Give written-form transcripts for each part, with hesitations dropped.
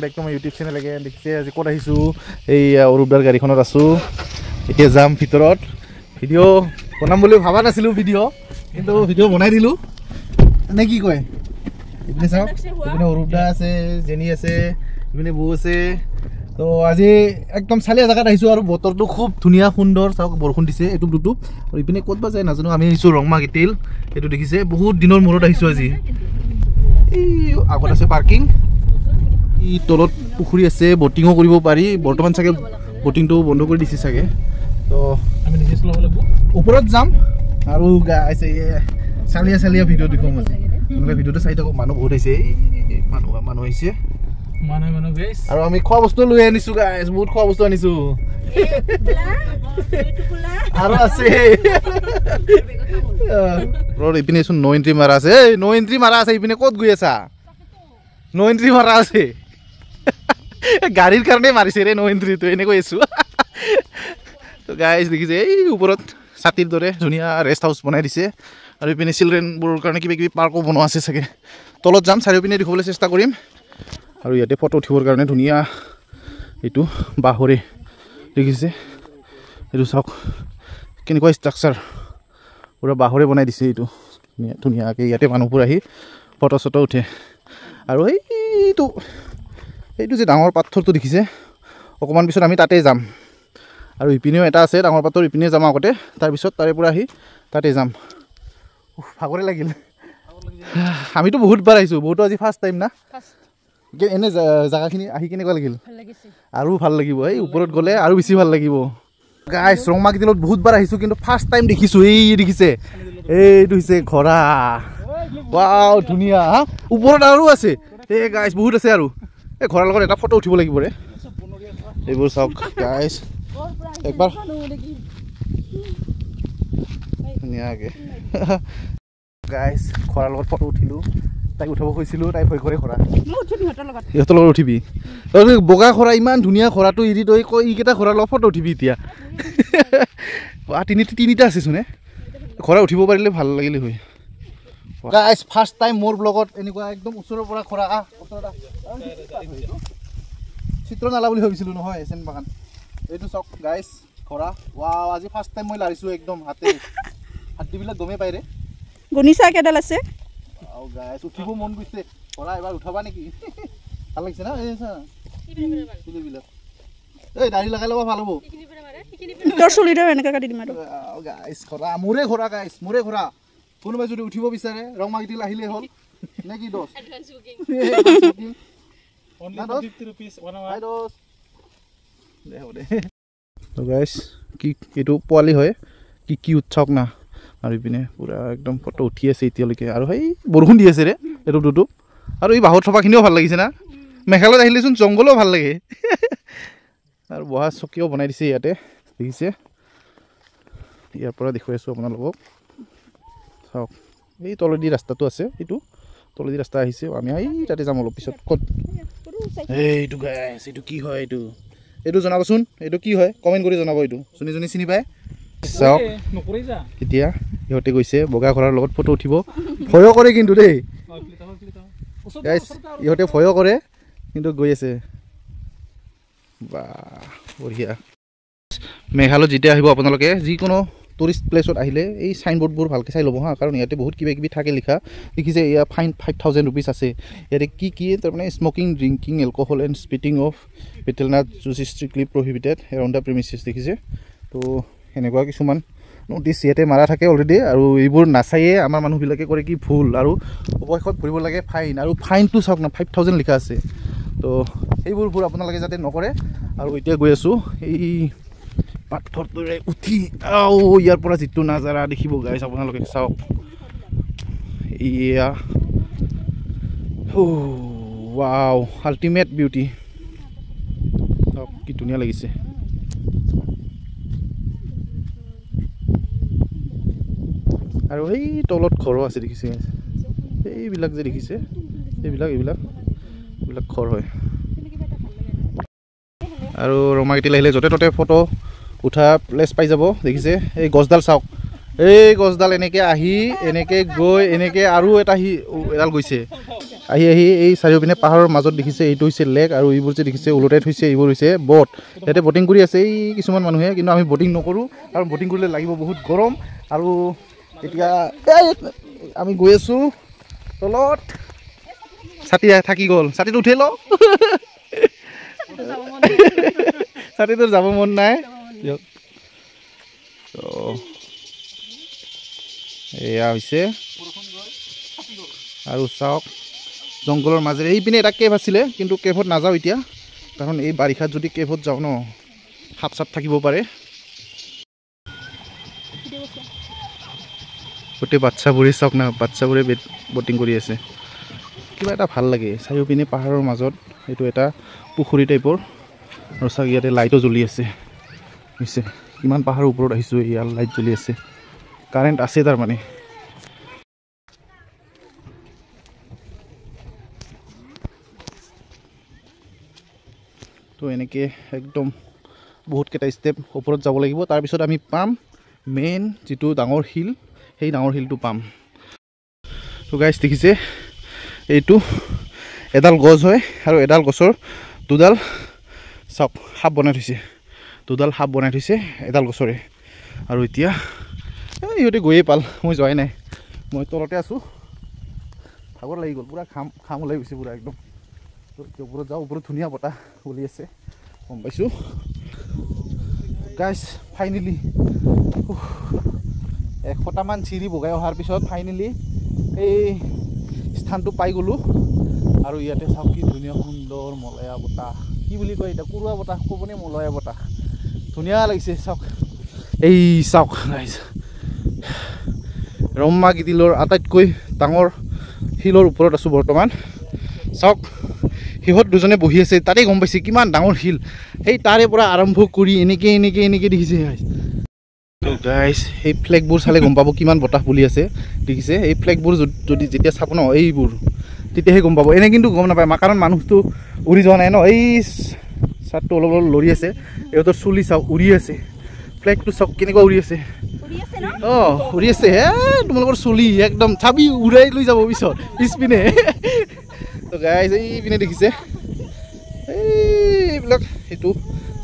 back to my YouTube channel again দেখিছে আজি ক'ত আহিছোঁ এই অৰূপদাৰ গাড়ীখনত আছোঁ এতিয়া যাম ভিতৰত ভিডিঅ' বনাম বুলি ভাবা নাছিলোঁ কিন্তু ভিডিঅ' বনাই দিলোঁ নে কি কয় এইপিনে চাওক এইপিনে অৰূপদা আছে জেনি আছে এইপিনে বৌ আছে তো আজি একদম চালিয়া জেগাত আহিছোঁ আৰু বতৰটো খুব ধুনীয়া সুন্দৰ চাওক বৰষুণ দিছে এইটো দুটো আৰু ইপিনে ক'ত বা যায় নাজানো আমি আহিছোঁ ৰংমা গিটিল এইটো দেখিছে বহুত দিনৰ মূৰত আহিছোঁ আজি এই আগত আছে পাৰ্কিং ই তলত পুখুৰী আছে বটিঙো কৰিব পাৰি বৰ্তমান চাগে বটিংটো বন্ধ কৰি দিছে চাগে তো আমি নিজে চলাব লাগিব ওপৰত যাম আৰু গাইছে চালিয়া ভিডিঅ' দেখুৱাম আজি আপোনালোকে ভিডিঅ'টো চাই থাকক মানুহ বহুত আহিছে মানুহ আহিছে মানুহ গাইছ আৰু আমি খোৱা বস্তু লৈ আনিছোঁ গাইছ বহুত খোৱা বস্তু আনিছোঁ আৰু আছে ৰোড ইপিনে চোন নো এন্ট্ৰি মাৰা আছে এই নো এন্ট্ৰি মাৰা আছে ইপিনে ক'ত গৈ আছা নো এন্ট্ৰি মাৰা আছে গাড়ীৰ কাৰণে মাৰিছে ৰে নো এন্ট্ৰিটো এনে কৈ আছোঁ তো গাইছ দেখিছে এই ওপৰত ছাতিৰ দৰে ধুনীয়া ৰেষ্ট হাউচ বনাই দিছে আৰু ইপিনে চিলড্ৰেনবোৰৰ কাৰণে কিবা কিবি পাৰ্কো বনোৱা আছে চাগে তলত যাম চাৰিওপিনে দেখিবলৈ চেষ্টা কৰিম আৰু ইয়াতে ফটো উঠিবৰ কাৰণে ধুনীয়া এইটো বাঁহৰে দেখিছে এইটো চাওক কেনেকুৱা ষ্ট্ৰাকচাৰ পুৰা বাঁহৰে বনাই দিছে এইটো ধুনীয়াকৈ ইয়াতে মানুহবোৰ আহি ফটো চটো উঠে আৰু এইটো যে ডাঙৰ পাথৰটো দেখিছে অকণমান পিছত আমি তাতে যাম আৰু ইপিনেও এটা আছে ডাঙৰ পাথৰ ইপিনে যাম আগতে তাৰপিছত তাৰে পৰা আহি তাতে যাম ভাগৰে লাগিল আমিতো বহুতবাৰ আহিছোঁ বহুতো আজি ফাৰ্ষ্ট টাইম না এনে জেগাখিনি আহি কেনেকুৱা লাগিল আৰু ভাল লাগিব এই ওপৰত গ'লে আৰু বেছি ভাল লাগিব গাইছ ৰংমা গিটিলত বহুতবাৰ আহিছোঁ কিন্তু ফাৰ্ষ্ট টাইম দেখিছোঁ এই দেখিছে এইটো হৈছে ঘোঁৰা ৱাও ধুনীয়া ওপৰত আৰু আছে এই গাইছ বহুত আছে আৰু এই ঘোঁৰাৰ লগত এটা ফটো উঠিব লাগিব ৰে এইবোৰ চাওক গাইছ একবাৰ ধুনীয়াকৈ গাইছ ঘোঁৰাৰ লগত ফটো উঠিলোঁ তাইক উঠাব কৈছিলোঁ তাই ভয় কৰে ঘোঁৰা সিহঁতৰ লগত উঠিবি বগা ঘোঁৰা ইমান ধুনীয়া ঘোঁৰাটো এৰি তই কৈ এইকেইটা ঘোঁৰাৰ লগত ফটো উঠিবি এতিয়া তিনিটা আছেচোন ঘোঁৰা উঠিব পাৰিলে ভাল লাগিলে হয় গাইছ ফাৰ্ষ্ট টাইম মোৰ ব্লগত এনেকুৱা একদম ওচৰৰ পৰা ঘোঁৰা চিত্ৰনালা বুলি ভাবিছিলোঁ নহয় এচেন বাগান এইটো চাওক গাইছ ঘোঁৰা ৱাও আজি ফাৰ্ষ্ট টাইম মই লাৰিছোঁ একদম হাতীবিলাক গমেই পায় ৰে গণিছা কেইডাল আছে গাইছ উঠিব মন গৈছে ঘোঁৰা এবাৰ উঠাবা নেকি ভাল লাগিছে না এই দাঢ়ি লগাই ল'ব ভাল হ'ব তোৰ চুলিটো এনেকৈ কাটি দিম আৰু গাইছ ঘোঁৰা মোৰে ঘোঁৰা গাইছ মোৰে ঘোঁৰা কোনোবাই যদি উঠিব বিচাৰে ৰংমা গিটিল আহিলেই হ'ল নে কি দোষ গাইছ কি এইটো পোৱালি হয় কি উৎসৱ না আৰু ইপিনে পুৰা একদম ফটো উঠি আছে এতিয়ালৈকে আৰু সেই বৰষুণ দি আছে ৰে এইটো দুটো আৰু এই বাঁহত থকাখিনিও ভাল লাগিছে না মেঘালয়ত আহিলেচোন জংঘলো ভাল লাগে আৰু বহা চকীও বনাই দিছে ইয়াতে দেখিছে ইয়াৰ পৰা দেখুৱাই আছোঁ আপোনালোকক চাওক এই তলেদি ৰাস্তাটো আছে এইটো তলেদি ৰাস্তা আহিছে আমি তাতে যাম অলপ পিছত ক'ত এইটো গাইছ এইটো কি হয় এইটো জনাবচোন এইটো কি হয় কমেণ্ট কৰি জনাব এইটো যোনে চিনি পায় চাওক এতিয়া ইহঁতে গৈছে বগা ঘোঁৰাৰ লগত ফটো উঠিব ভয়ো কৰে কিন্তু দেই গাইছ ইহঁতে ভয়ো কৰে কিন্তু গৈ আছে বা বঢ়িয়া মেঘালয়ত যেতিয়া আহিব আপোনালোকে যিকোনো টুৰিষ্ট প্লেচত আহিলে এই চাইনবোৰ্ডবোৰ ভালকৈ চাই ল'ব হা কাৰণ ইয়াতে বহুত কিবা কিবি থাকে লিখা দেখিছে ইয়াৰ ফাইন 5,000 rupees আছে ইয়াতে কি তাৰমানে smoking drinking alcohol and spitting of betel nut juice strictly prohibited around the premises দেখিছে তো এনেকুৱা কিছুমান নটিছ ইয়াতে মাৰা থাকে অলৰেডি আৰু এইবোৰ নাচায়ে আমাৰ মানুহবিলাকে কৰে কি ভুল আৰু অৱশেষত ভৰিব লাগে ফাইন আৰু ফাইনটো চাওক না 5,000 লিখা আছে তো সেইবোৰ ভুল আপোনালোকে যাতে নকৰে আৰু এতিয়া গৈ আছোঁ এই পাথৰটোৰে উঠি ইয়াৰ পৰা যিটো নাজাৰা দেখিব গাইছ আপোনালোকে চাওক এয়া ৱাও আল্টিমেট বিউটি চাওক কি ধুনীয়া লাগিছে আৰু এই তলত ঘৰো আছে দেখিছে এইবিলাক যে দেখিছে এইবিলাক ঘৰ হয় আৰু ৰংমা গিটিল আহিলে য'তে ত'তে ফটো উঠা প্লেচ পাই যাব দেখিছে এই গছডাল চাওক এই গছডাল এনেকৈ আহি এনেকৈ গৈ এনেকৈ আৰু এডাল গৈছে আহি এই চাৰিওপিনে পাহাৰৰ মাজত দেখিছে এইটো হৈছে লেক আৰু এইবোৰ যে দেখিছে ওলটাই থৈছে এইবোৰ হৈছে বট ইয়াতে বটিং কৰি আছে এই কিছুমান মানুহে কিন্তু আমি বটিং নকৰোঁ আৰু বটিং কৰিলে লাগিব বহুত গৰম আৰু এতিয়া আমি গৈ আছোঁ তলত ছাতি থাকি গ'ল ছাতিটো উঠাই লওঁ ছাতিটো যাব মন নাই দিয়ক এয়া হৈছে আৰু চাওক জংঘলৰ মাজেৰে এইপিনে এটা কেভ আছিলে কিন্তু কেভত নাযাওঁ এতিয়া কাৰণ এই বাৰিষাত যদি কেভত যাওঁ ন সাপ চাপ থাকিব পাৰে গোটেই বাচ্চাবোৰে চাওক না বাচ্চাবোৰে বটিং কৰি আছে কিবা এটা ভাল লাগে চাৰিওপিনে পাহাৰৰ মাজত এইটো এটা পুখুৰী টাইপৰ আৰু চাওক ইয়াতে লাইটো জ্বলি আছে বুজিছে কিমান পাহাৰৰ ওপৰত আহিছোঁ ইয়াৰ লাইট জ্বলি আছে কাৰেণ্ট আছে তাৰমানে তো এনেকৈ একদম বহুতকেইটা ষ্টেপ ওপৰত যাব লাগিব তাৰপিছত আমি পাম মেইন যিটো ডাঙৰ শিল সেই ডাঙৰ শিলটো পাম তো গাইজ দেখিছে এইটো এডাল গছ হয় আৰু এডাল গছৰ দুডাল চাওক সাপ বনাই থৈছে দুডাল সাপ বনাই থৈছে এডাল গছৰে আৰু এতিয়া ইহঁতে গৈয়ে পাল মই যোৱাই নাই মই তলতে আছোঁ ভাগৰ লাগি গ'ল পূৰা খাম ওলাই গৈছে পূৰা একদম ওপৰত যাওঁ ওপৰত ধুনীয়া বতাহ বলি আছে গম পাইছোঁ গাইজ ফাইনেলি 100টামান চিৰি বগাই অহাৰ পিছত ফাইনেলি এই স্থানটো পাই গ'লোঁ আৰু ইয়াতে চাওক কি ধুনীয়া সুন্দৰ মলয়া বতাহ কি বুলি কয় এতিয়া কুৰুৱা বতাহ ক'বনে মলয়া বতাহ ধুনীয়া লাগিছে চাওক এই চাওক গাইজ ৰম্মা গিতিলৰ আটাইতকৈ ডাঙৰ শিলৰ ওপৰত আছোঁ বৰ্তমান চাওক সিহঁত দুজনে বহি আছে তাতে গম পাইছে কিমান ডাঙৰ শিল সেই তাৰে পৰা আৰম্ভ কৰি এনেকৈ দেখিছে গাইজ তো গাইজ এই ফ্লেগবোৰ চালে গম পাব কিমান বতাহ বলি আছে দেখিছে এই ফ্লেগবোৰ যদি যেতিয়া চাব ন এইবোৰ তেতিয়াহে গম পাব এনে কিন্তু গম নাপায় কাৰণ মানুহটো উৰি যোৱা নাই ন এই চাৰ্টটো অলপ লৰি আছে ইহঁতৰ চুলি চাওক উৰি আছে ফ্লেগটো চাওক কেনেকুৱা উৰি আছে অঁ উৰি আছে হে তোমালোকৰ চুলি একদম চাবি উৰাই লৈ যাব পিছত পিছপিনে তো গাইজ এইপিনে দেখিছে এইবিলাক সেইটো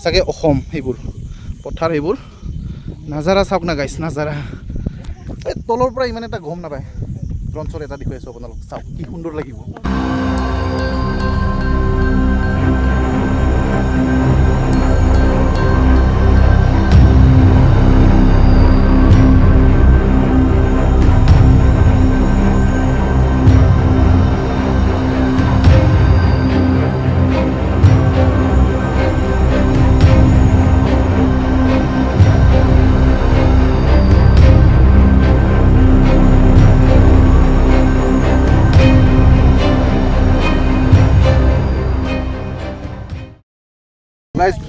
চাগে অসম সেইবোৰ পথাৰ সেইবোৰ নাজাৰা চাওক না গাইজ নাজাৰা এই তলৰ পৰা ইমান এটা গম নাপায় ড্ৰনশ্বট এটা দেখুৱাই আছোঁ আপোনালোক চাওক কি সুন্দৰ লাগিব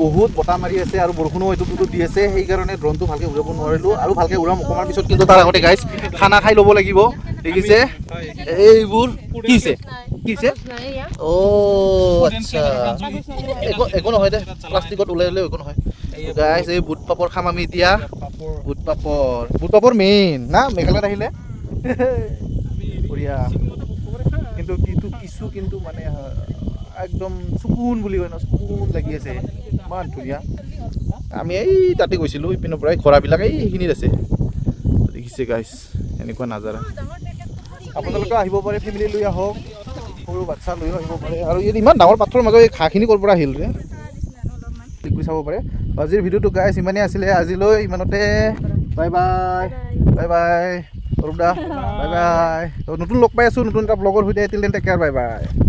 বহুত বতাহ মাৰি আছে আৰু বৰষুণো এইটো দি আছে সেইকাৰণে ড্ৰোনটো ভালকৈ উৰাব নোৱাৰিলোঁ আৰু ভালকৈ উৰাম অকণমান পিছত কিন্তু তাৰ আগতে গাইজ খানা খাই ল'ব লাগিব দেখিছে এইবোৰ কি হৈছে অ' আচ্ছা একো নহয় দে প্লাষ্টিকত ওলাই ল'লেও একো নহয় গাইজ এই বুট পাপৰ খাম আমি এতিয়া বুট পাপৰ মেইন না মেঘালয়ত আহিলে বঢ়িয়া কিন্তু কিছু মানে একদম চকুন বুলি কয় ন চকুন লাগি আছে ইমান ধুনীয়া আমি এই তাতে গৈছিলোঁ ইপিনৰ পৰাই ঘোঁৰাবিলাক এইখিনিত আছে দেখিছে গাইজ এনেকুৱা নাজাৰা আপোনালোকে আহিব পাৰে ফেমিলি লৈ আহক সৰু বাচ্ছা লৈও আহিব পাৰে আৰু ইয়াত ইমান ডাঙৰ পাথৰৰ মাজত এই ঘাঁহখিনি ক'ৰ পৰা আহিল ৰে ক্লিক কৰি চাব পাৰে আজিৰ ভিডিঅ'টো গাইজ ইমানেই আছিলে আজিলৈ ইমানতে bye bye Arup the bye bye নতুন লগ পাই আছোঁ নতুন এটা ব্লগৰ সৈতে till then take care bye বাই